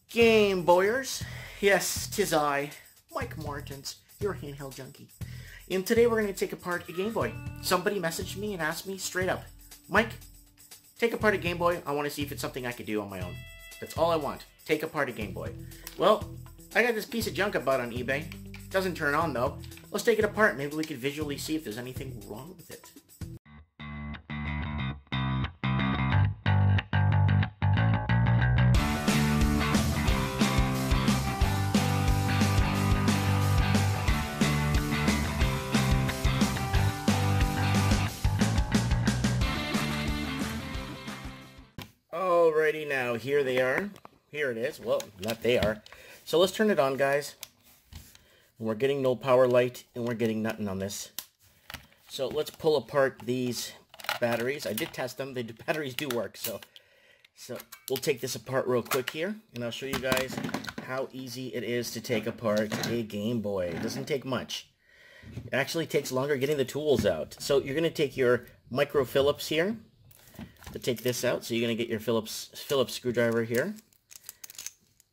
Game Boyers, yes, 'tis I, Mike Martins, your handheld junkie. And today we're going to take apart a Game Boy. Somebody messaged me and asked me straight up, Mike, take apart a Game Boy. I want to see if it's something I could do on my own. That's all I want. Take apart a Game Boy. Well, I got this piece of junk I bought on eBay. Doesn't turn on though. Let's take it apart. Maybe we could visually see if there's anything wrong with it. Alrighty now, here they are. Here it is. Well, not they are. So let's turn it on, guys. We're getting no power light, and we're getting nothing on this. So let's pull apart these batteries. I did test them. The batteries do work. So we'll take this apart real quick here, and I'll show you guys how easy it is to take apart a Game Boy. It doesn't take much. It actually takes longer getting the tools out. So you're going to take your micro Phillips here to take this out. So you're going to get your Phillips screwdriver here.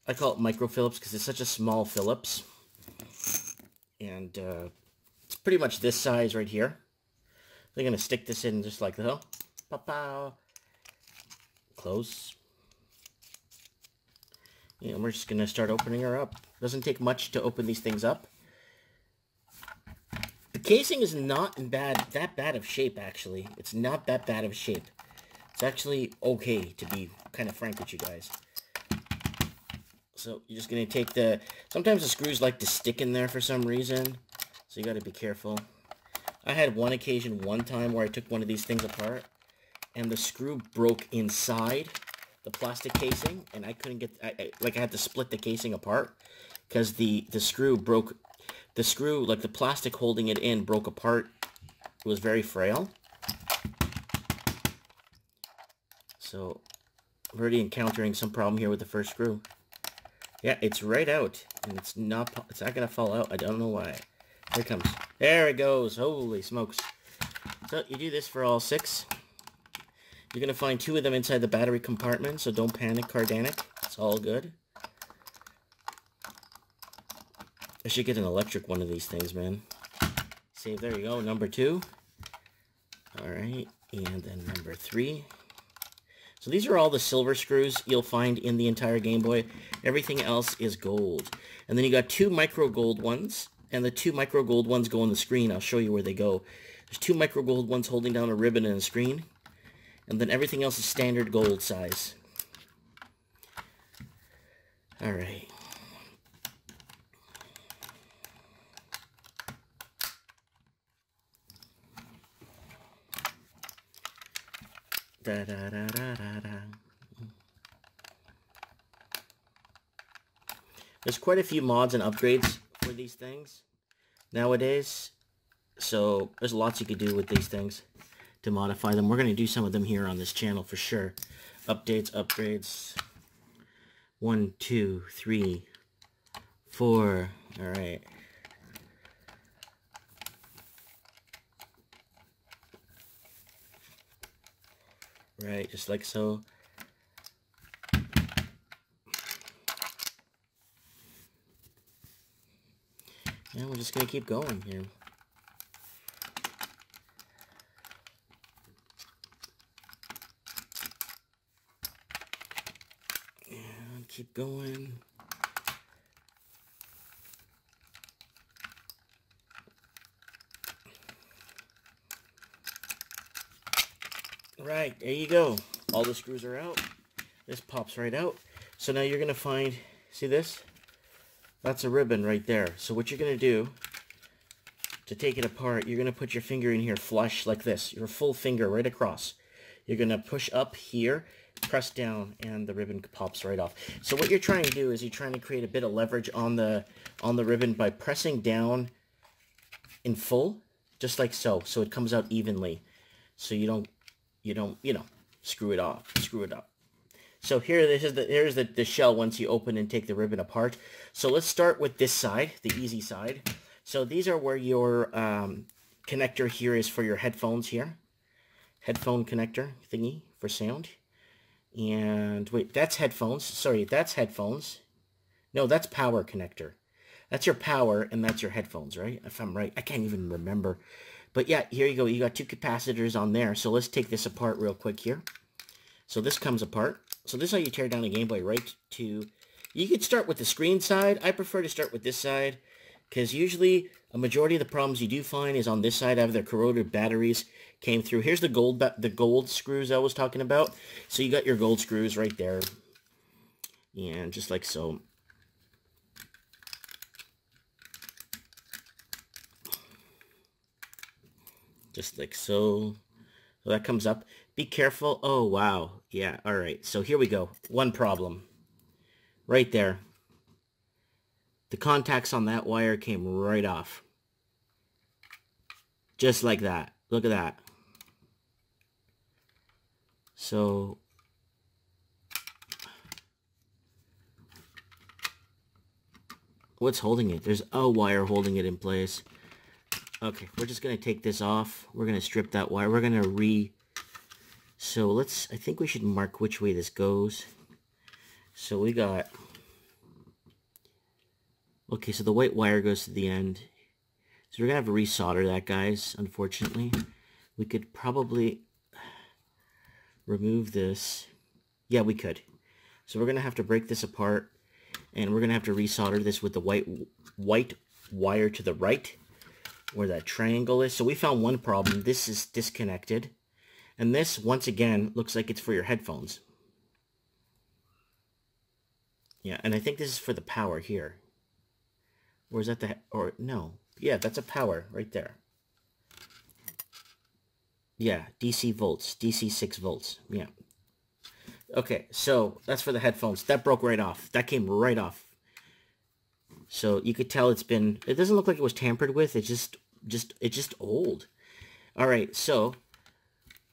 I call it micro Phillips because it's such a small Phillips. And it's pretty much this size right here. They're going to stick this in just like that. Pow-pow. Close. And we're just going to start opening her up. Doesn't take much to open these things up. The casing is not in that bad of shape, actually. It's not that bad of shape. It's actually okay, to be kind of frank with you guys. So you're just going to take the... Sometimes the screws like to stick in there for some reason. So you got to be careful. I had one occasion one time where I took one of these things apart. And the screw broke inside the plastic casing. And I couldn't get... I had to split the casing apart. Because the screw broke... The screw, like the plastic holding it in, broke apart. It was very frail. So, I'm already encountering some problem here with the first screw. Yeah, it's right out, and it's not gonna fall out. I don't know why. Here it comes. There it goes. Holy smokes. So, you do this for all 6. You're gonna find 2 of them inside the battery compartment, so don't panic, Cardanic. It's all good. I should get an electric one of these things, man. Save, there you go, number 2. Alright, and then number 3. So these are all the silver screws you'll find in the entire Game Boy. Everything else is gold. And then you got 2 micro gold ones, and the 2 micro gold ones go on the screen. I'll show you where they go. There's 2 micro gold ones holding down a ribbon and a screen, and then everything else is standard gold size. Alright. Da, da, da, da, da, da. There's quite a few mods and upgrades for these things nowadays, so there's lots you could do with these things to modify them. We're going to do some of them here on this channel for sure. Updates, upgrades. 1, 2, 3, 4. All right. Right, just like so. And we're just going to keep going here. And keep going. Right, there you go. All the screws are out. This pops right out. So now you're going to find, see this? That's a ribbon right there. So what you're going to do to take it apart, you're going to put your finger in here flush like this. Your full finger right across. You're going to push up here, press down, and the ribbon pops right off. So what you're trying to do is you're trying to create a bit of leverage on the ribbon by pressing down in full, just like so. So it comes out evenly. So you don't, screw it up. So here's the shell once you open and take the ribbon apart. So let's start with this side, the easy side. So these are where your connector here is for your headphones here. Headphone connector thingy for sound. And wait, that's headphones. Sorry, that's headphones. No, that's power connector. That's your power, and that's your headphones, right? If I'm right. I can't even remember. But yeah, here you go. You got 2 capacitors on there. So let's take this apart real quick here. So this comes apart. So this is how you tear down a Game Boy, right? You could start with the screen side. I prefer to start with this side, because usually a majority of the problems you do find is on this side. Either corroded batteries came through. Here's the gold screws I was talking about. So you got your gold screws right there. And just like so. Just like so. So that comes up. Be careful. Oh, wow. Yeah, all right. So here we go. One problem. Right there. The contacts on that wire came right off. Just like that. Look at that. So what's holding it? There's a wire holding it in place. Okay, we're just going to take this off. We're going to strip that wire. We're going to So I think we should mark which way this goes. So we got... Okay, so the white wire goes to the end. So we're going to have to resolder that, guys, unfortunately. We could probably remove this. Yeah, we could. So we're going to have to break this apart, and we're going to have to resolder this with the white wire to the right, where that triangle is. So we found one problem. This is disconnected. And this, once again, looks like it's for your headphones. Yeah, and I think this is for the power here. Or is that no. Yeah, that's a power right there. Yeah, DC volts, DC 6 volts, yeah. Okay, so that's for the headphones. That broke right off. That came right off. So you could tell it doesn't look like it was tampered with. It's just old. All right, so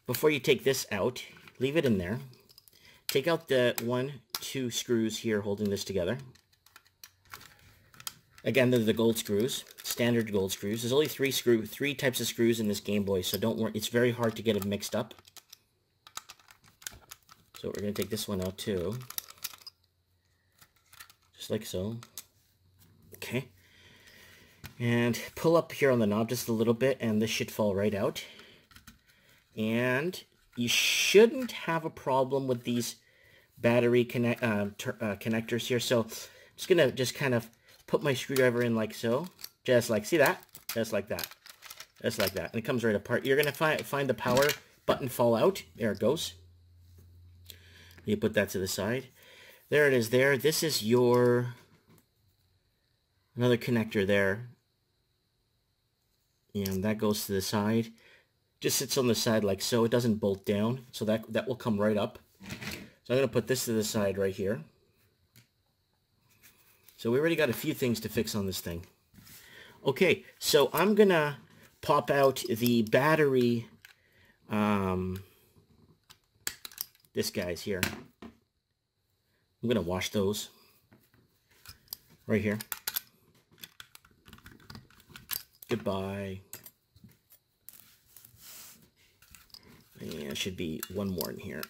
before you take this out, leave it in there. Take out the 1, 2 screws here holding this together. Again, they're the gold screws, standard gold screws. There's only 3 types of screws in this Game Boy, so don't worry. It's very hard to get them mixed up. So we're going to take this one out too. Just like so. Okay. And pull up here on the knob just a little bit, and this should fall right out. And you shouldn't have a problem with these battery connectors here. So I'm just going to kind of put my screwdriver in like so. Just like, see that? Just like that. Just like that. And it comes right apart. You're going to find the power button fall out. There it goes. You put that to the side. There it is there. This is another connector there. And that goes to the side. Just sits on the side like so. It doesn't bolt down. So that will come right up. So I'm going to put this to the side right here. So we already got a few things to fix on this thing. Okay, so I'm going to pop out the battery, this guy's here. I'm going to wash those right here. Goodbye. Yeah, there should be one more in here.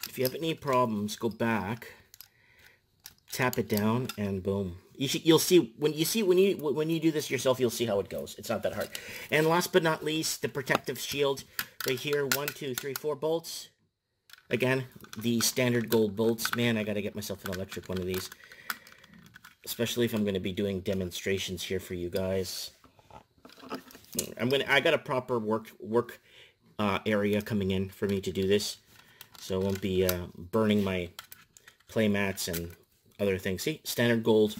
If you have any problems, go back. Tap it down and boom. You'll see when you do this yourself, you'll see how it goes. It's not that hard. And last but not least, the protective shield right here. 1, 2, 3, 4 bolts. Again, the standard gold bolts. Man, I gotta get myself an electric one of these, especially if I'm going to be doing demonstrations here for you guys. I got a proper work area coming in for me to do this, so I won't be burning my play mats and other things. See, standard gold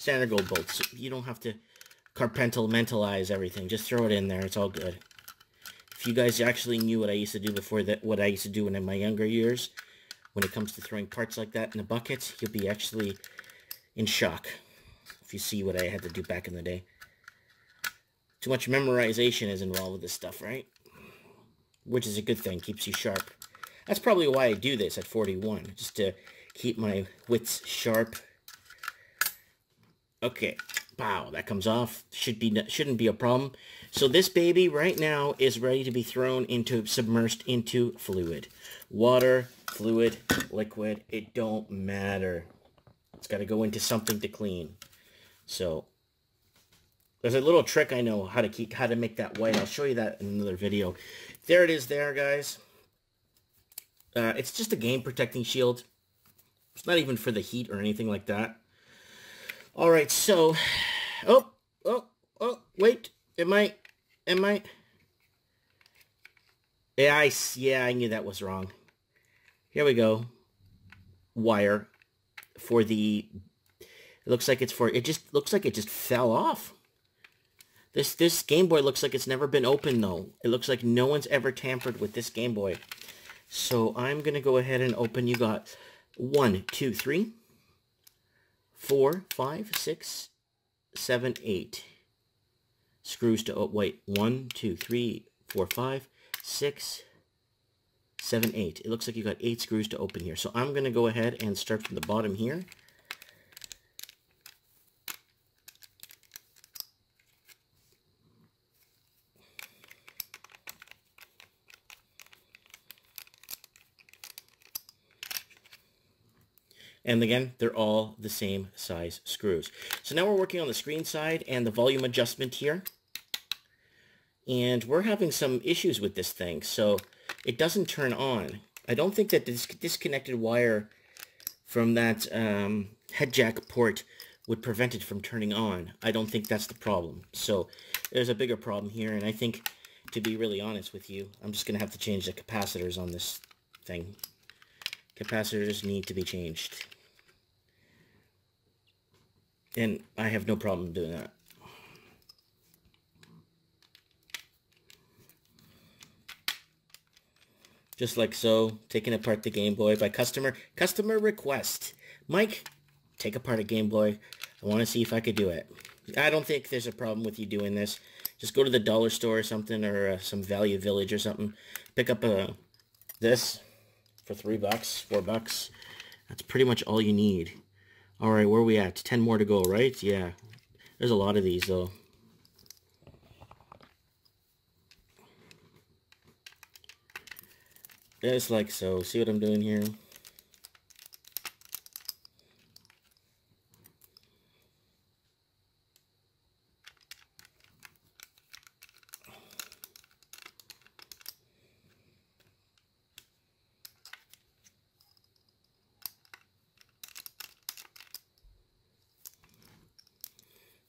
bolts. You don't have to compartmentalize everything. Just throw it in there. It's all good. If you guys actually knew what I used to do before that, what I used to do in my younger years, when it comes to throwing parts like that in a bucket, you'll be actually in shock if you see what I had to do back in the day. Too much memorization is involved with this stuff, right? Which is a good thing. Keeps you sharp. That's probably why I do this at 41, just to keep my wits sharp. Okay, wow, that comes off. Shouldn't be a problem. So this baby right now is ready to be submersed into fluid. Water, fluid, liquid, it don't matter. It's got to go into something to clean. So there's a little trick I know how to make that white. I'll show you that in another video. There it is there, guys. It's just a game protecting shield. It's not even for the heat or anything like that. All right, so, oh, wait, am I, yeah, I knew that was wrong. Here we go. Wire for the, it looks like it's for, it just looks like it just fell off. This Game Boy looks like it's never been opened, though. It looks like no one's ever tampered with this Game Boy. So I'm going to go ahead and open. You got 1, 2, 3, 4, 5, 6, 7, 8 screws to, oh, wait, 1, 2, 3, 4, 5, 6, 7, 8. It looks like you got 8 screws to open here. So I'm going to go ahead and start from the bottom here. And again, they're all the same size screws. So now we're working on the screen side and the volume adjustment here. And we're having some issues with this thing. So it doesn't turn on. I don't think that this disconnected wire from that head jack port would prevent it from turning on. I don't think that's the problem. So there's a bigger problem here. And I think, to be really honest with you, I'm just going to have to change the capacitors on this thing. Capacitors need to be changed. And I have no problem doing that. Just like so, taking apart the Game Boy by customer request. Mike, take apart a Game Boy. I want to see if I could do it. I don't think there's a problem with you doing this. Just go to the dollar store or something, or some Value Village or something. Pick up this for $3, $4. That's pretty much all you need. All right, where are we at? 10 more to go, right? Yeah. There's a lot of these, though. Just like so. See what I'm doing here?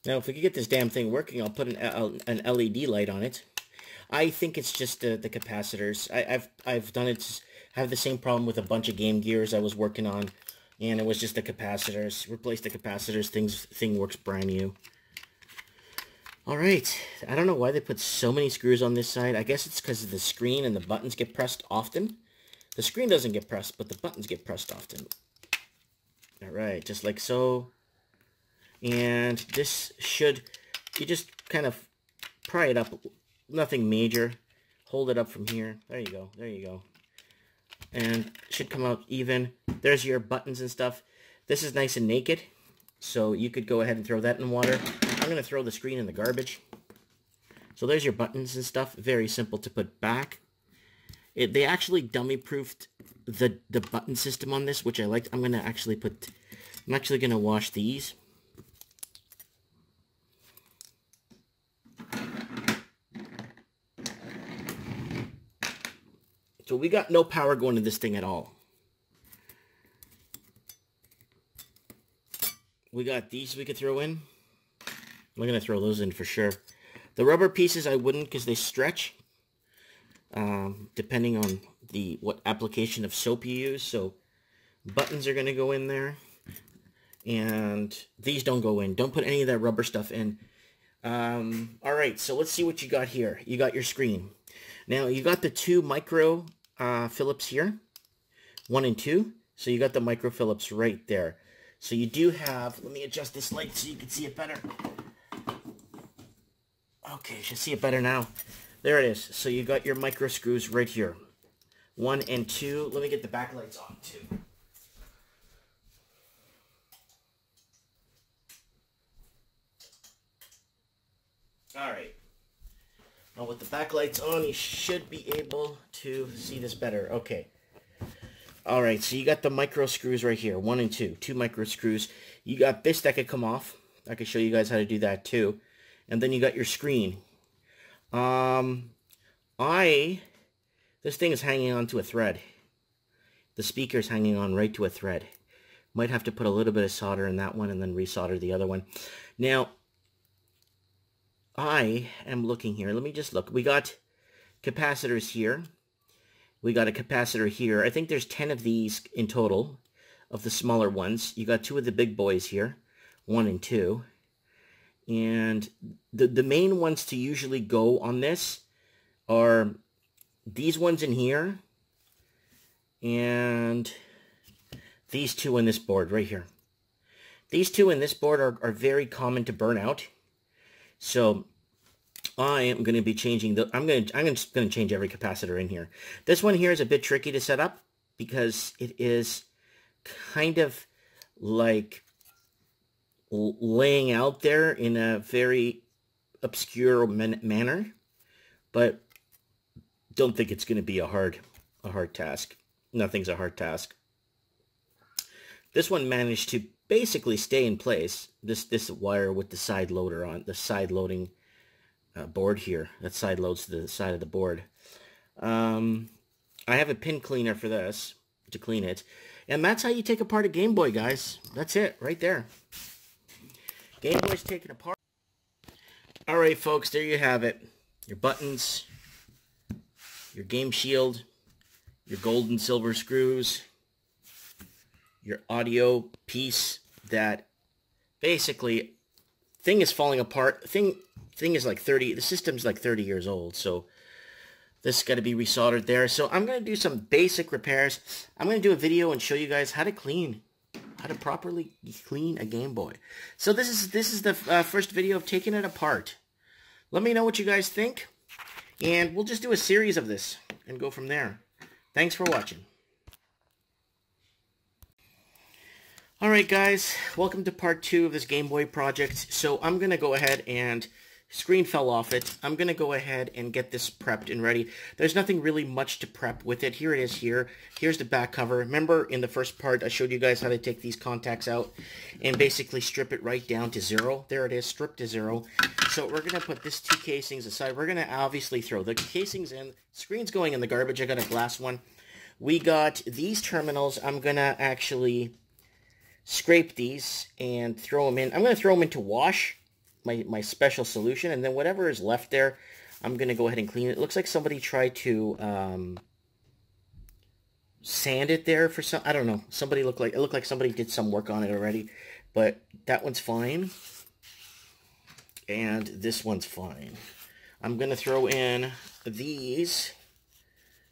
Now, if we could get this damn thing working, I'll put an LED light on it. I think it's just the capacitors. I've done it. I have the same problem with a bunch of Game Gears I was working on, and it was just the capacitors. Replace the capacitors. Thing works brand new. All right. I don't know why they put so many screws on this side. I guess it's because the screen and the buttons get pressed often. The screen doesn't get pressed, but the buttons get pressed often. All right, just like so. And this should, you just kind of pry it up, nothing major. Hold it up from here. There you go, there you go. And it should come out even. There's your buttons and stuff. This is nice and naked, so you could go ahead and throw that in water. I'm going to throw the screen in the garbage. So there's your buttons and stuff. Very simple to put back. They actually dummy-proofed the button system on this, which I liked. I'm actually going to wash these. So we got no power going to this thing at all. We got these we could throw in. I'm going to throw those in for sure. The rubber pieces I wouldn't because they stretch. Depending on what application of soap you use. So buttons are going to go in there. And these don't go in. Don't put any of that rubber stuff in. Alright, so let's see what you got here. You got your screen. Now you got the 2 micro Phillips here, 1 and 2. So you got the micro Phillips right there. So you do have, let me adjust this light so you can see it better. Okay, you should see it better now. There it is. So you got your micro screws right here. 1 and 2. Let me get the backlights on too. Alright. Now with the backlights on, you should be able to see this better. Okay. All right, so you got the micro screws right here, 1 and 2, 2 micro screws. You got this that could come off. I could show you guys how to do that too. And then you got your screen. This thing is hanging on to a thread. The speaker's hanging on right to a thread. Might have to put a little bit of solder in that one and then resolder the other one. Now, I am looking here. Let me just look. We got capacitors here. We got a capacitor here. I think there's 10 of these in total, of the smaller ones. You got 2 of the big boys here, 1 and 2. And the main ones to usually go on this are these ones in here and these 2 in this board right here. These 2 in this board are very common to burn out. So I am going to be changing I'm just going to change every capacitor in here. This one here is a bit tricky to set up because it is kind of like laying out there in a very obscure manner, but don't think it's going to be a hard task. Nothing's a hard task. This one managed to basically stay in place. This wire with the side loader on, the side loading board here, that side loads to the side of the board. I have a pin cleaner for this to clean it, and that's how you take apart a Game Boy, guys. That's it right there. Game Boy's taken apart. All right, folks, there you have it. Your buttons, your game shield, your gold and silver screws, your audio piece that basically thing is falling apart. Thing is like 30, the system's like 30 years old, so this got to be resoldered there. So I'm going to do some basic repairs. I'm going to do a video and show you guys how to properly clean a Game Boy. So this is the first video of taking it apart. Let me know what you guys think, and we'll just do a series of this and go from there. Thanks for watching. Alright guys, welcome to part 2 of this Game Boy project. So I'm going to go ahead and, screen fell off it, I'm going to go ahead and get this prepped and ready. There's nothing really much to prep with it. Here it is here. Here's the back cover. Remember in the first part I showed you guys how to take these contacts out and basically strip it right down to 0. There it is, stripped to 0. So we're going to put these 2 casings aside. We're going to obviously throw the casings in. Screen's going in the garbage. I got a glass one. We got these terminals. I'm going to actually scrape these and throw them in. I'm going to throw them into wash, my special solution, and then whatever is left there, I'm going to go ahead and clean it. It looks like somebody tried to sand it there for some, I don't know. It looked like somebody did some work on it already, but that one's fine. And this one's fine. I'm going to throw in these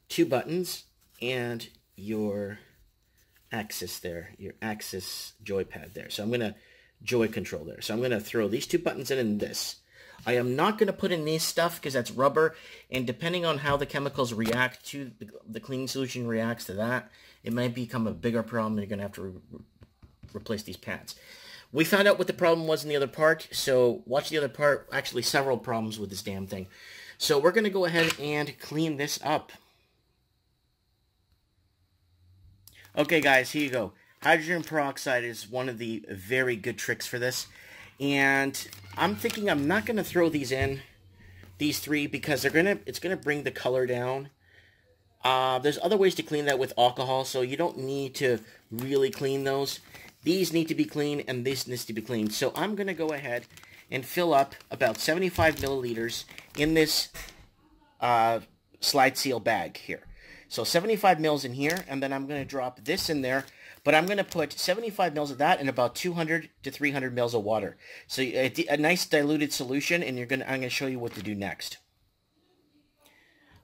2 buttons and your axis there, your axis joypad there. So I'm going to joy control there. So I'm going to throw these 2 buttons in and this. I am not going to put in this stuff because that's rubber, and depending on how the chemicals react to the cleaning solution reacts to that, it might become a bigger problem and you're going to have to replace these pads. We found out what the problem was in the other part, so watch the other part. Actually, several problems with this damn thing. So we're going to go ahead and clean this up. Okay guys, here you go. Hydrogen peroxide is one of the very good tricks for this. And I'm thinking I'm not going to throw these in, these 3, because it's going to bring the color down. There's other ways to clean that with alcohol, so you don't need to really clean those. These need to be clean, and this needs to be cleaned. So I'm going to go ahead and fill up about 75 milliliters in this slide seal bag here. So 75 mils in here, and then I'm going to drop this in there, but I'm going to put 75 mils of that and about 200 to 300 mils of water. So a nice diluted solution, and I'm going to show you what to do next.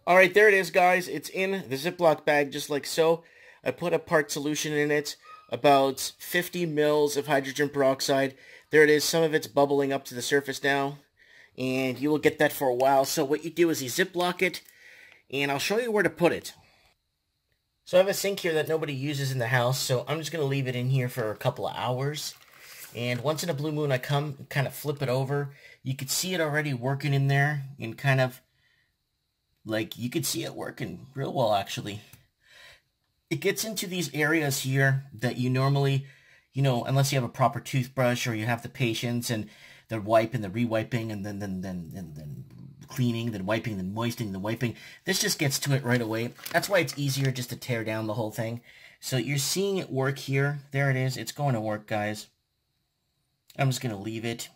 All right, there it is, guys. It's in the Ziploc bag, just like so. I put a part solution in it, about 50 mils of hydrogen peroxide. There it is. Some of it's bubbling up to the surface now, and you will get that for a while. So what you do is you Ziploc it, and I'll show you where to put it. So I have a sink here that nobody uses in the house, so I'm just going to leave it in here for a couple of hours. And once in a blue moon, I come kind of flip it over. You could see it already working in there, and kind of, like, you could see it working real well, actually. it gets into these areas here that you normally, you know, unless you have a proper toothbrush or you have the patience and the wipe and the re-wiping and then cleaning, then wiping, then moistening, then wiping. This just gets to it right away. That's why it's easier just to tear down the whole thing. So you're seeing it work here. There it is. It's going to work, guys. I'm just going to leave it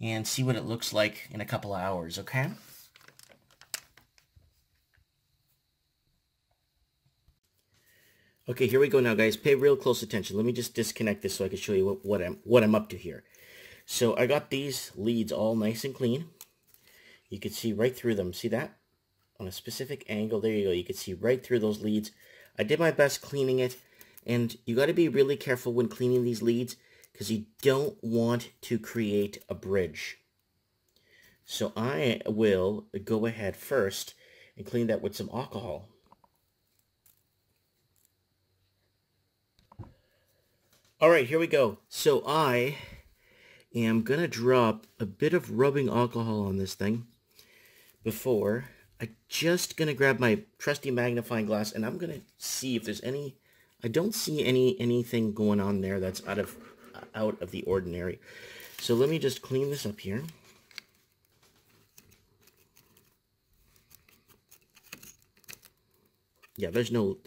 and see what it looks like in a couple of hours, okay? Okay, here we go now, guys. Pay real close attention. Let me just disconnect this so I can show you what I'm up to here. So I got these leads all nice and clean. You can see right through them. See that? On a specific angle. There you go. You can see right through those leads. I did my best cleaning it. And you got to be really careful when cleaning these leads because you don't want to create a bridge. So I will go ahead first and clean that with some alcohol. All right, here we go. So I am going to drop a bit of rubbing alcohol on this thing before I'm just going to grab my trusty magnifying glass and I'm going to see if there's any, I don't see anything going on there that's out of the ordinary. So let me just clean this up here. Yeah, there's no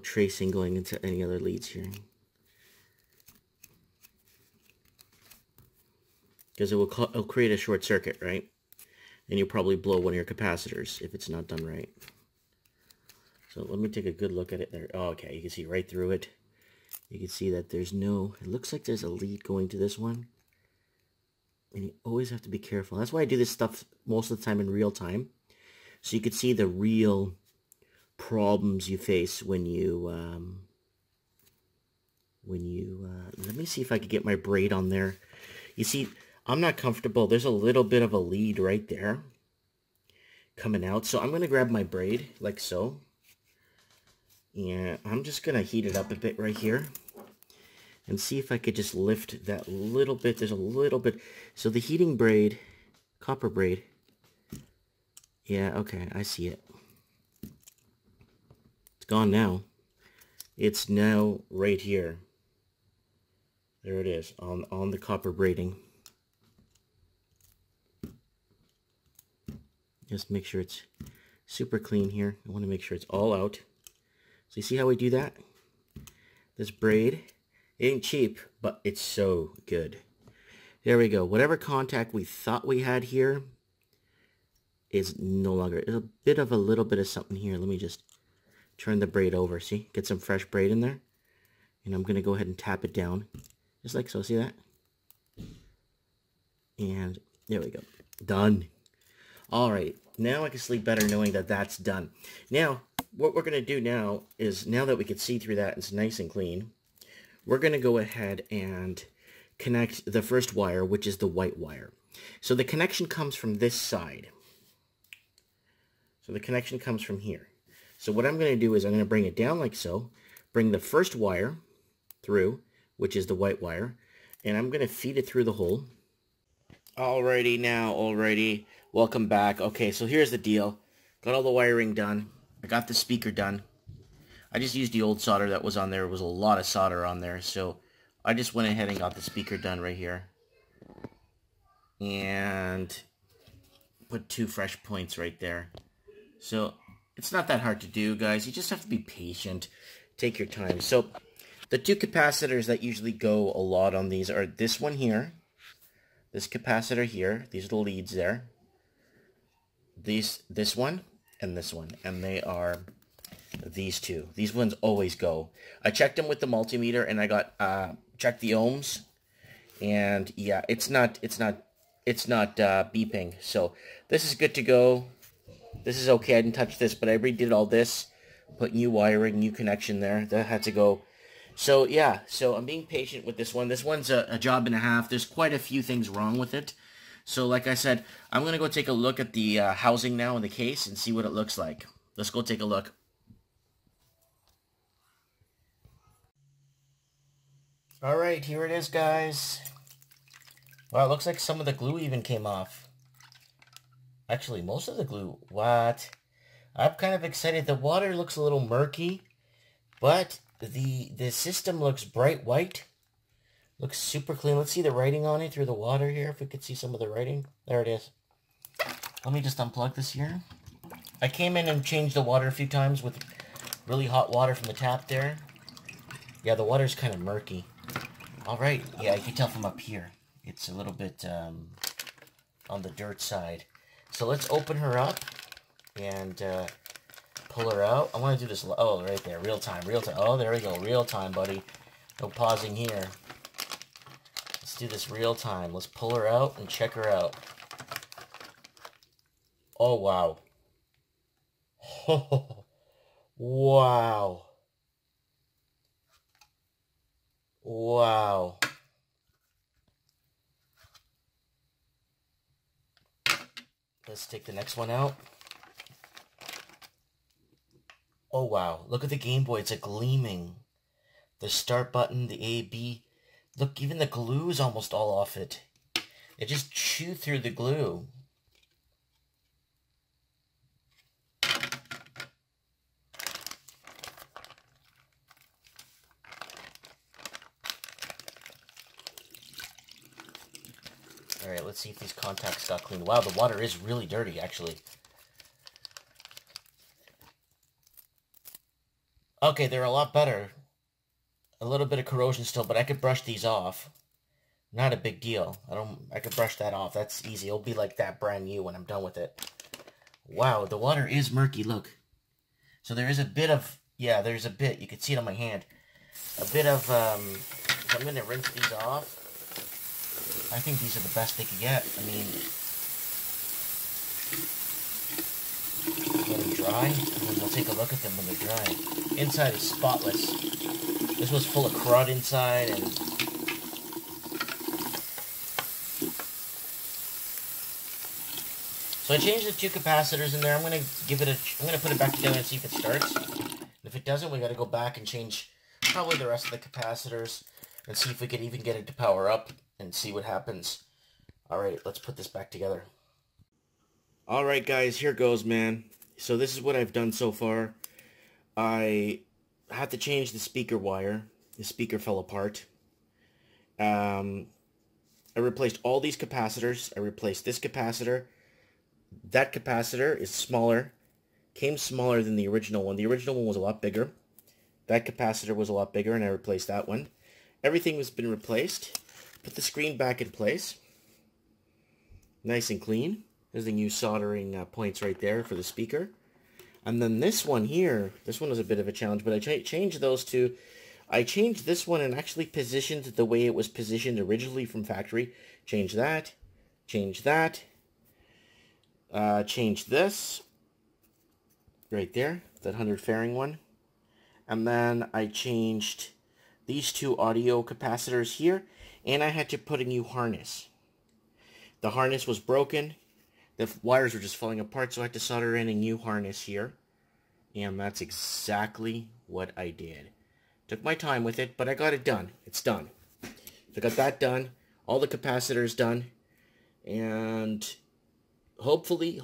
tracing going into any other leads here. Because it'll create a short circuit, right? And you'll probably blow one of your capacitors if it's not done right. So let me take a good look at it there. Oh, okay, you can see right through it. You can see that there's no, it looks like there's a lead going to this one. And you always have to be careful. That's why I do this stuff most of the time in real time. So you can see the real problems you face when you, let me see if I could get my braid on there. You see, I'm not comfortable. There's a little bit of a lead right there coming out. So I'm going to grab my braid like so. And I'm just going to heat it up a bit right here. And see if I could just lift that little bit. There's a little bit. So the heating braid, copper braid. Yeah, okay, I see it. It's gone now. It's now right here. There it is, on the copper braiding. Just make sure it's super clean here. I want to make sure it's all out. So you see how we do that? This braid, it ain't cheap, but it's so good. There we go. Whatever contact we thought we had here is no longer. There's a little bit of something here. Let me just turn the braid over. See? Get some fresh braid in there. And I'm going to go ahead and tap it down. Just like so. See that? And there we go. Done. All right, now I can sleep better knowing that that's done. Now, what we're going to do now is, now that we can see through that, it's nice and clean, we're going to go ahead and connect the first wire, which is the white wire. So the connection comes from this side. So the connection comes from here. So what I'm going to do is I'm going to bring it down like so, bring the first wire through, which is the white wire, and I'm going to feed it through the hole. Alrighty. Welcome back. Okay, so here's the deal. Got all the wiring done. I got the speaker done. I just used the old solder that was on there. There was a lot of solder on there, so I just went ahead and got the speaker done right here. And put 2 fresh points right there. So it's not that hard to do, guys. You just have to be patient. Take your time. So the 2 capacitors that usually go a lot on these are this one here, this capacitor here. These are the leads there. This one and this one, and they are these 2. These ones always go. I checked them with the multimeter, and I got checked the ohms, and yeah, it's not beeping. So this is good to go. This is okay. I didn't touch this, but I redid all this, put new wiring, new connection there. That had to go. So yeah, so I'm being patient with this one. This one's a job and a half. There's quite a few things wrong with it. So like I said, I'm going to go take a look at the housing now in the case and see what it looks like. Let's go take a look. Alright, here it is, guys. Wow, it looks like some of the glue even came off. Actually, most of the glue. What? I'm kind of excited. The water looks a little murky, but the system looks bright white. Looks super clean. Let's see the writing on it through the water here, if we could see some of the writing. There it is. Let me just unplug this here. I came in and changed the water a few times with really hot water from the tap there. Yeah, the water's kind of murky. Alright, yeah, you can tell from up here. It's a little bit on the dirt side. So let's open her up and pull her out. I want to do this, oh, right there, real time. Oh, there we go, real time, buddy. No pausing here. Let's do this real time. Let's pull her out and check her out. Oh, wow. Oh, wow. Wow. Let's take the next one out. Oh, wow. Look at the Game Boy. It's a gleaming. The start button, the A, B. Look, even the glue is almost all off it. It just chewed through the glue. Alright, let's see if these contacts got clean. Wow, the water is really dirty, actually. Okay, they're a lot better. A little bit of corrosion still, but I could brush these off. Not a big deal. I could brush that off. That's easy. It'll be like that brand new when I'm done with it. Wow, the water is murky, look. So there is a bit of, yeah, there's a bit. You can see it on my hand. A bit of, I'm going to rinse these off. I think these are the best they could get. I mean, let them dry, and then we'll take a look at them when they're dry. Inside is spotless. This was full of crud inside, and so I changed the two capacitors in there. I'm gonna put it back together and see if it starts. And if it doesn't, we got to go back and change probably the rest of the capacitors and see if we can even get it to power up and see what happens. Alright, let's put this back together. Alright guys, here goes, man. So this is what I've done so far. I had to change the speaker wire. The speaker fell apart. I replaced all these capacitors. I replaced this capacitor. That capacitor is smaller. Came smaller than the original one. The original one was a lot bigger. That capacitor was a lot bigger, and I replaced that one. Everything has been replaced. Put the screen back in place. Nice and clean. There's the new soldering points right there for the speaker. And then this one here, this one was a bit of a challenge, but I changed those two. I changed this one and actually positioned the way it was positioned originally from factory. Change that. Change that. Change this. Right there. That 100 fairing one. And then I changed these two audio capacitors here. And I had to put a new harness. The harness was broken. The wires were just falling apart, so I had to solder in a new harness here. And that's exactly what I did. Took my time with it, but I got it done. It's done. So I got that done. All the capacitors done. And hopefully,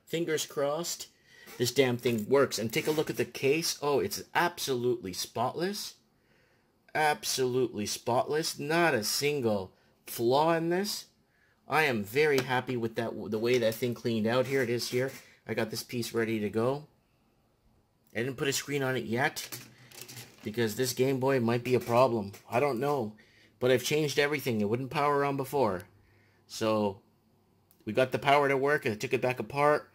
fingers crossed, this damn thing works. And take a look at the case. Oh, it's absolutely spotless. Absolutely spotless. Not a single flaw in this. I am very happy with that, the way that thing cleaned out. Here it is here. I got this piece ready to go. I didn't put a screen on it yet because this Game Boy might be a problem. I don't know. But I've changed everything. It wouldn't power on before. So we got the power to work. I took it back apart.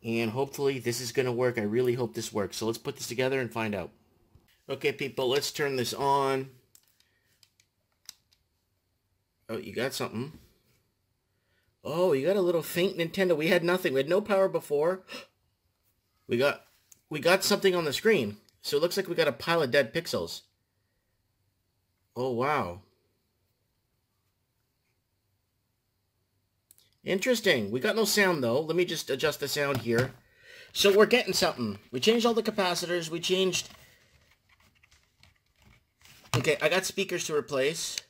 And hopefully this is going to work. I really hope this works. So let's put this together and find out. Okay, people, let's turn this on. Oh, you got something. Oh, you got a little faint Nintendo. We had nothing. We had no power before. We got something on the screen. So it looks like we got a pile of dead pixels. Oh, wow. Interesting. We got no sound, though. Let me just adjust the sound here. So we're getting something. We changed all the capacitors. We changed... Okay, I got speakers to replace.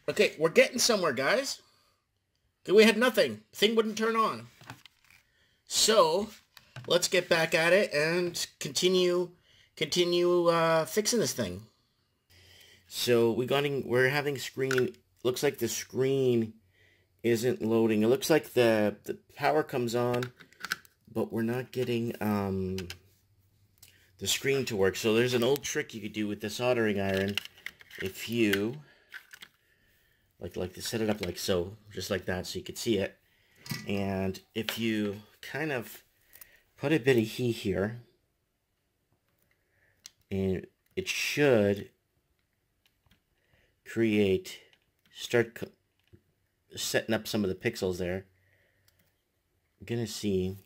Okay, we're getting somewhere, guys. Okay, we had nothing. Thing wouldn't turn on. So, let's get back at it and continue fixing this thing. So, we're having screen, looks like the screen isn't loading. It looks like the power comes on, but we're not getting the screen to work. So there's an old trick you could do with the soldering iron. If you like to set it up like so, just like that, so you could see it. And if you kind of put a bit of heat here, and it should start setting up some of the pixels there. I'm gonna see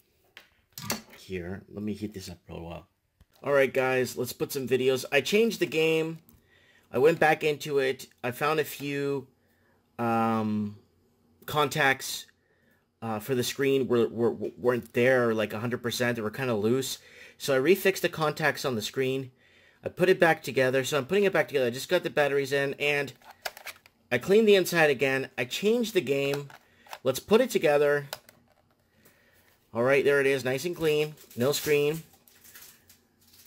here. Let me heat this up for a while. Alright guys, let's put some videos. I changed the game. I went back into it. I found a few contacts for the screen weren't there like 100%. They were kind of loose. So I refixed the contacts on the screen. I put it back together. So I'm putting it back together. I just got the batteries in and I cleaned the inside again. I changed the game. Let's put it together. Alright, there it is. Nice and clean. No screen.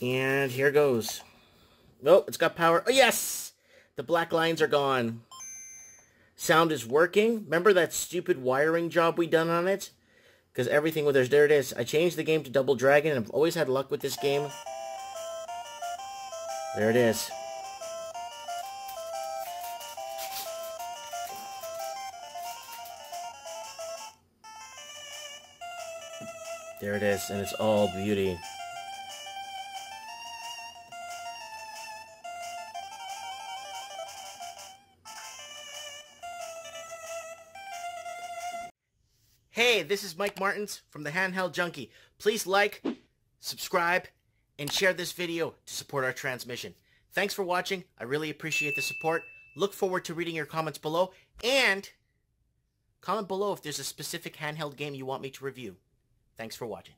And here goes. Oh, it's got power. Oh, yes! The black lines are gone. Sound is working. Remember that stupid wiring job we done on it? Because everything with there it is. I changed the game to Double Dragon, and I've always had luck with this game. There it is. There it is, and it's all beauty. Hey, this is Mike Martins from the Handheld Junkie. Please like, subscribe, and share this video to support our transmission. Thanks for watching. I really appreciate the support. Look forward to reading your comments below, and comment below if there's a specific handheld game you want me to review. Thanks for watching.